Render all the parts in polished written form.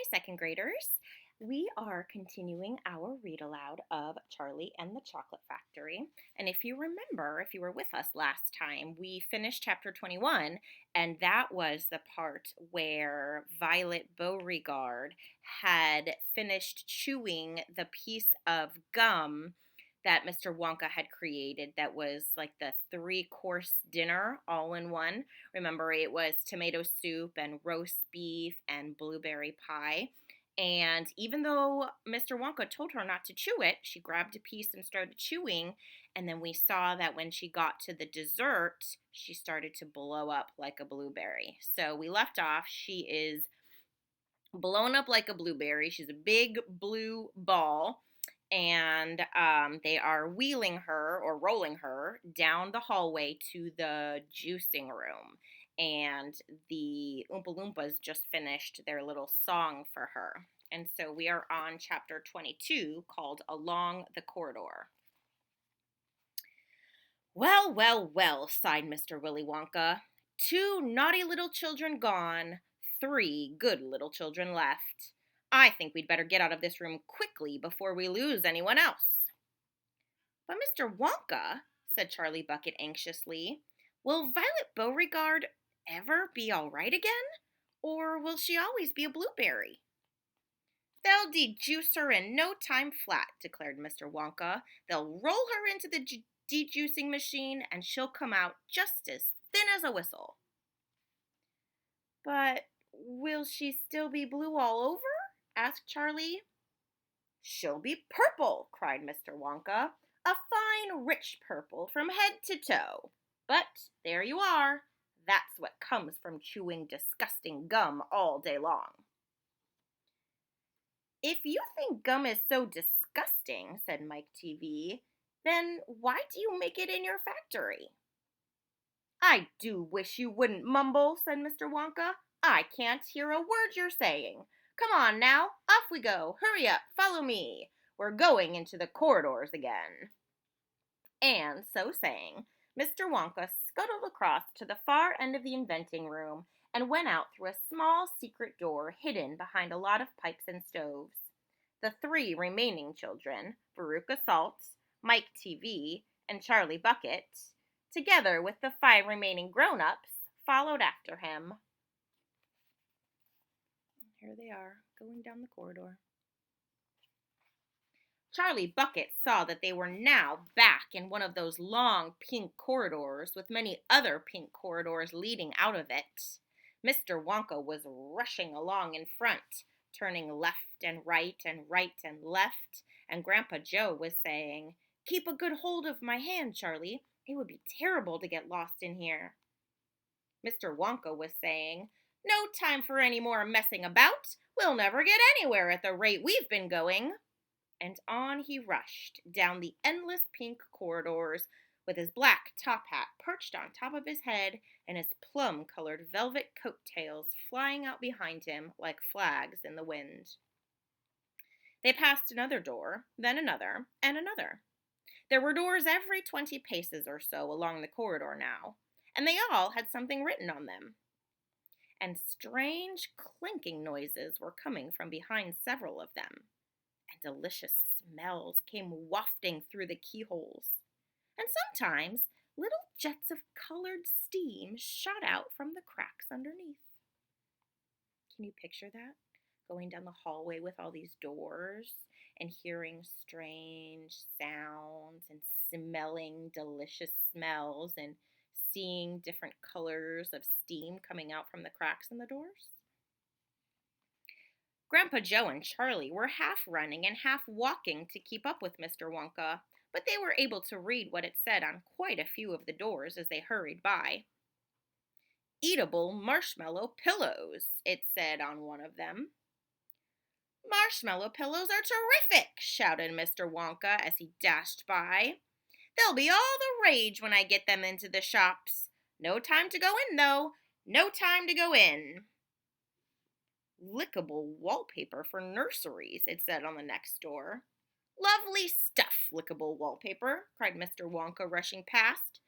second graders. We are continuing our read aloud of Charlie and the Chocolate Factory. And if you remember, if you were with us last time, we finished chapter 21, and that was the part where Violet Beauregard had finished chewing the piece of gum that Mr. Wonka had created that was like the three-course dinner all in one. Remember, it was tomato soup and roast beef and blueberry pie. And even though Mr. Wonka told her not to chew it, she grabbed a piece and started chewing. And then we saw that when she got to the dessert, she started to blow up like a blueberry. So we left off. She is blown up like a blueberry. She's a big blue ball. And they are wheeling her or rolling her down the hallway to the juicing room. And the Oompa Loompas just finished their little song for her. And so we are on chapter 22 called Along the Corridor. Well, well, well, sighed Mr. Willy Wonka. 2 naughty little children gone, 3 good little children left. I think we'd better get out of this room quickly before we lose anyone else. But Mr. Wonka, said Charlie Bucket anxiously, will Violet Beauregard ever be all right again? Or will she always be a blueberry? They'll dejuice her in no time flat, declared Mr. Wonka. They'll roll her into the dejuicing machine and she'll come out just as thin as a whistle. But will she still be blue all over? Asked Charlie. She'll be purple, cried Mr. Wonka. A fine, rich purple from head to toe. But there you are. That's what comes from chewing disgusting gum all day long. If you think gum is so disgusting, said Mike TV, then why do you make it in your factory? I do wish you wouldn't mumble, said Mr. Wonka. I can't hear a word you're saying. Come on now, off we go. Hurry up, follow me. We're going into the corridors again. And so saying, Mr. Wonka scuttled across to the far end of the inventing room and went out through a small secret door hidden behind a lot of pipes and stoves. The 3 remaining children, Veruca Salt, Mike TV, and Charlie Bucket, together with the 5 remaining grown-ups, followed after him. Here they are, going down the corridor. Charlie Bucket saw that they were now back in one of those long pink corridors with many other pink corridors leading out of it. Mr. Wonka was rushing along in front, turning left and right and left, and Grandpa Joe was saying, "Keep a good hold of my hand, Charlie. It would be terrible to get lost in here." Mr. Wonka was saying, "No time for any more messing about. We'll never get anywhere at the rate we've been going." And on he rushed, down the endless pink corridors, with his black top hat perched on top of his head and his plum-colored velvet coat-tails flying out behind him like flags in the wind. They passed another door, then another, and another. There were doors every 20 paces or so along the corridor now, and they all had something written on them. And strange clinking noises were coming from behind several of them, and delicious smells came wafting through the keyholes. And sometimes little jets of colored steam shot out from the cracks underneath. Can you picture that? Going down the hallway with all these doors and hearing strange sounds and smelling delicious smells and seeing different colors of steam coming out from the cracks in the doors? Grandpa Joe and Charlie were half running and half walking to keep up with Mr. Wonka, but they were able to read what it said on quite a few of the doors as they hurried by. "Eatable marshmallow pillows," it said on one of them. "Marshmallow pillows are terrific," shouted Mr. Wonka as he dashed by. "They'll be all the rage when I get them into the shops. No time to go in, though. No time to go in." "Lickable wallpaper for nurseries," it said on the next door. "Lovely stuff, lickable wallpaper," cried Mr. Wonka, rushing past.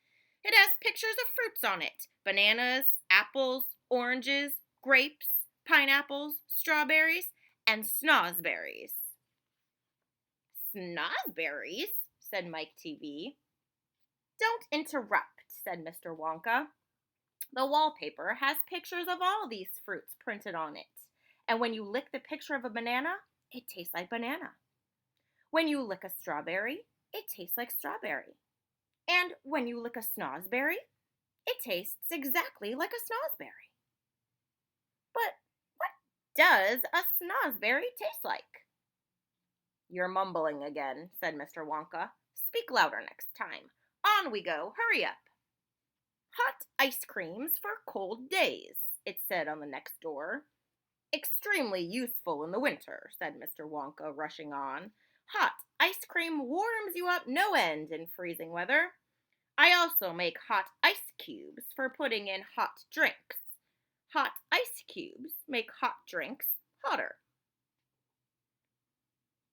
"It has pictures of fruits on it. Bananas, apples, oranges, grapes, pineapples, strawberries, and snozberries. Snozberries, said Mike TV. Don't interrupt, said Mr. Wonka. The wallpaper has pictures of all these fruits printed on it, and when you lick the picture of a banana, it tastes like banana. When you lick a strawberry, it tastes like strawberry. And when you lick a snozberry, it tastes exactly like a snozberry. But what does a snozberry taste like? You're mumbling again, said Mr. Wonka. Speak louder next time. On we go. Hurry up. Hot ice creams for cold days, it said on the next door. Extremely useful in the winter, said Mr. Wonka, rushing on. Hot ice cream warms you up no end in freezing weather. I also make hot ice cubes for putting in hot drinks. Hot ice cubes make hot drinks hotter.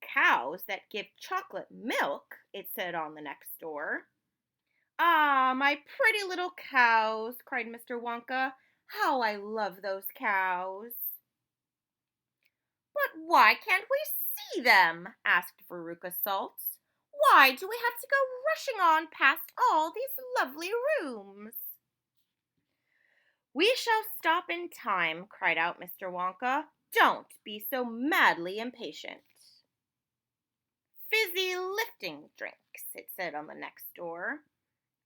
Cows that give chocolate milk, it said on the next door. Ah, my pretty little cows, cried Mr. Wonka. How I love those cows. But why can't we see them? Asked Veruca Salt. Why do we have to go rushing on past all these lovely rooms? We shall stop in time, cried out Mr. Wonka. Don't be so madly impatient. Fizzy lifting drinks, it said on the next door.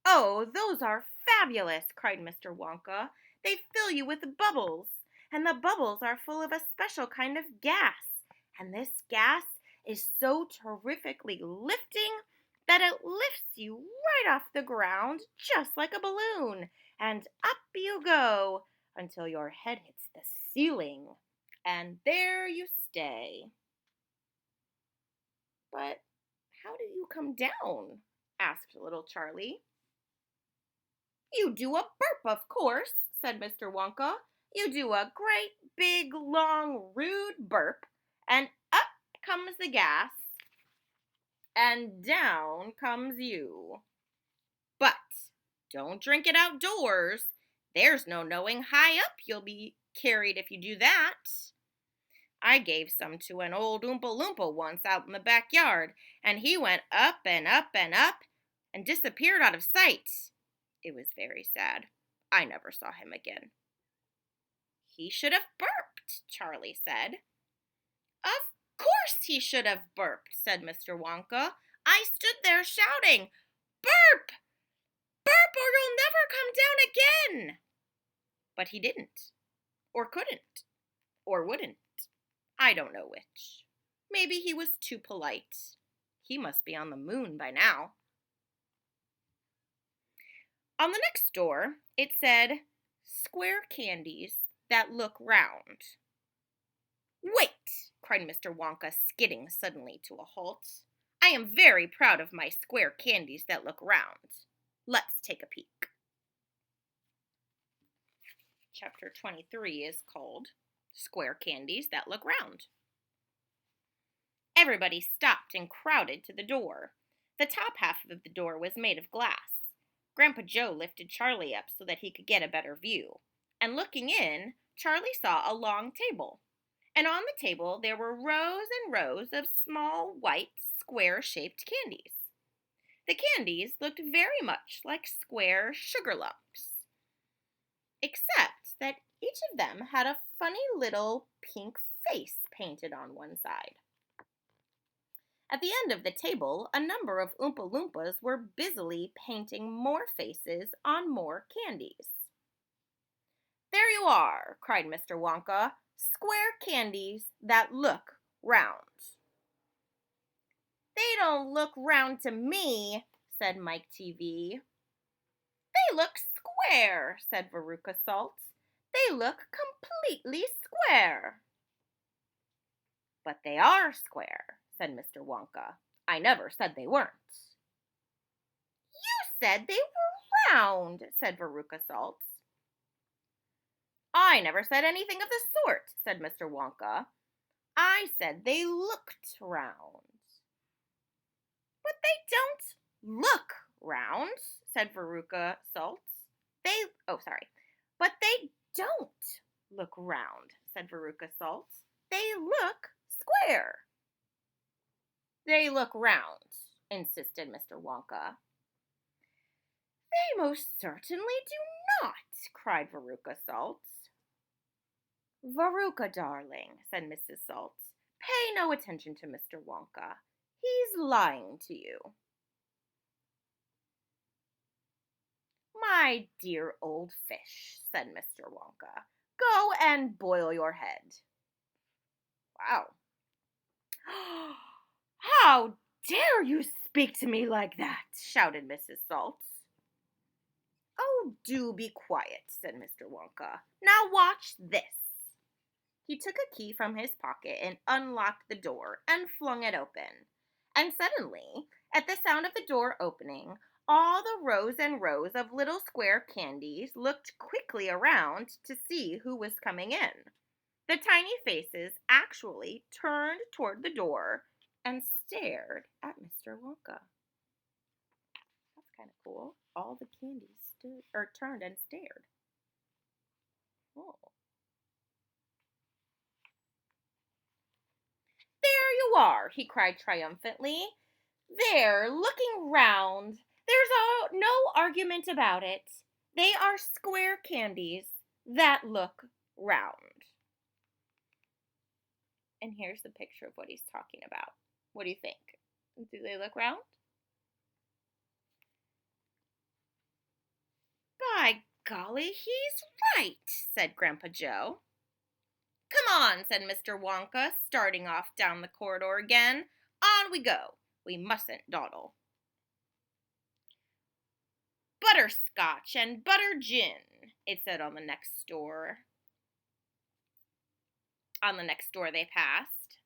Oh, those are fabulous, cried Mr. Wonka. They fill you with bubbles, and the bubbles are full of a special kind of gas, and this gas is so terrifically lifting that it lifts you right off the ground just like a balloon, and up you go until your head hits the ceiling, and there you stay. But how do you come down? Asked little Charlie. You do a burp, of course, said Mr. Wonka. You do a great, big, long, rude burp, and up comes the gas, and down comes you. But don't drink it outdoors. There's no knowing high up you'll be carried if you do that. I gave some to an old Oompa Loompa once out in the backyard, and he went up and up and up and disappeared out of sight. It was very sad. I never saw him again. He should have burped, Charlie said. Of course he should have burped, said Mr. Wonka. I stood there shouting, Burp! Burp or you'll never come down again! But he didn't, or couldn't, or wouldn't. I don't know which. Maybe he was too polite. He must be on the moon by now. On the next door, it said, Square candies that look round. Wait, cried Mr. Wonka, skidding suddenly to a halt. I am very proud of my square candies that look round. Let's take a peek. Chapter 23 is called Square Candies That Look Round. Everybody stopped and crowded to the door. The top half of the door was made of glass. Grandpa Joe lifted Charlie up so that he could get a better view. And looking in, Charlie saw a long table. And on the table there were rows and rows of small, white, square-shaped candies. The candies looked very much like square sugar lumps, except that each of them had a funny little pink face painted on one side. At the end of the table, a number of Oompa Loompas were busily painting more faces on more candies. There you are, cried Mr. Wonka, square candies that look round. They don't look round to me, said Mike TV. They look square, said Veruca Salt. They look completely square. But they are square, said Mr. Wonka. I never said they weren't. You said they were round, said Veruca Salt. I never said anything of the sort, said Mr. Wonka. I said they looked round. But they don't look round, said Veruca Salt. But they don't look round, said Veruca Salt. They look square. They look round, insisted Mr. Wonka. They most certainly do not, cried Veruca Salt. Veruca, darling, said Mrs. Salt, pay no attention to Mr. Wonka. He's lying to you. My dear old fish, said Mr. Wonka, go and boil your head. Wow. How dare you speak to me like that? Shouted Mrs. Salt. Oh, do be quiet, said Mr. Wonka. Now watch this. He took a key from his pocket and unlocked the door and flung it open. And suddenly, at the sound of the door opening, all the rows and rows of little square candies looked quickly around to see who was coming in. The tiny faces actually turned toward the door and stared at Mr. Wonka. That's kind of cool. All the candies turned and stared. Oh. There you are, he cried triumphantly. There, looking round. There's no argument about it. They are square candies that look round. And here's the picture of what he's talking about. What do you think? Do they look round? By golly, he's right, said Grandpa Joe. Come on, said Mr. Wonka, starting off down the corridor again. On we go. We mustn't dawdle. Butterscotch and butter gin, it said on the next door. On the next door they passed.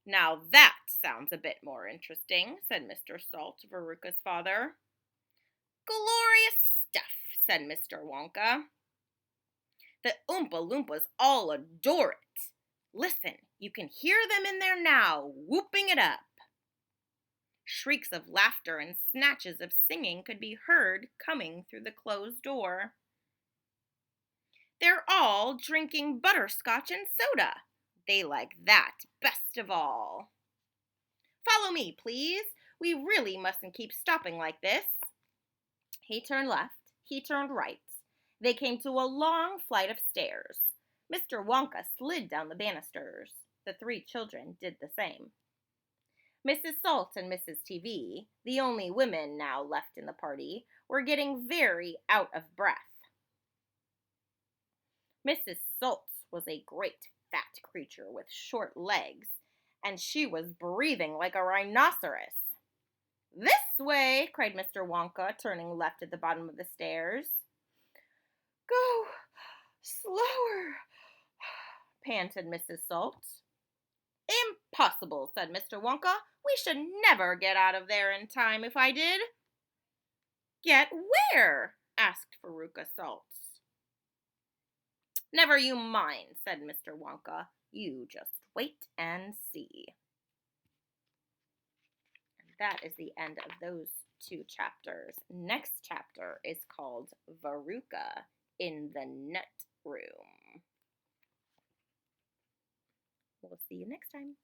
Now that sounds a bit more interesting, said Mr. Salt, Veruca's father. Glorious stuff, said Mr. Wonka. The Oompa Loompas all adore it. Listen, you can hear them in there now, whooping it up. Shrieks of laughter and snatches of singing could be heard coming through the closed door. They're all drinking butterscotch and soda. They like that best of all. Follow me, please. We really mustn't keep stopping like this. He turned left. He turned right. They came to a long flight of stairs. Mr. Wonka slid down the banisters. The three children did the same. Mrs. Salt and Mrs. TV, the only women now left in the party, were getting very out of breath. Mrs. Salt was a great fat creature with short legs, and she was breathing like a rhinoceros. This way, cried Mr. Wonka, turning left at the bottom of the stairs. Go slower, panted Mrs. Salt. Impossible, said Mr. Wonka. We should never get out of there in time if I did. Get where? Asked Veruca Salt. Never you mind, said Mr. Wonka. You just wait and see. And that is the end of those two chapters. Next chapter is called Veruca in the Nut Room. We'll see you next time.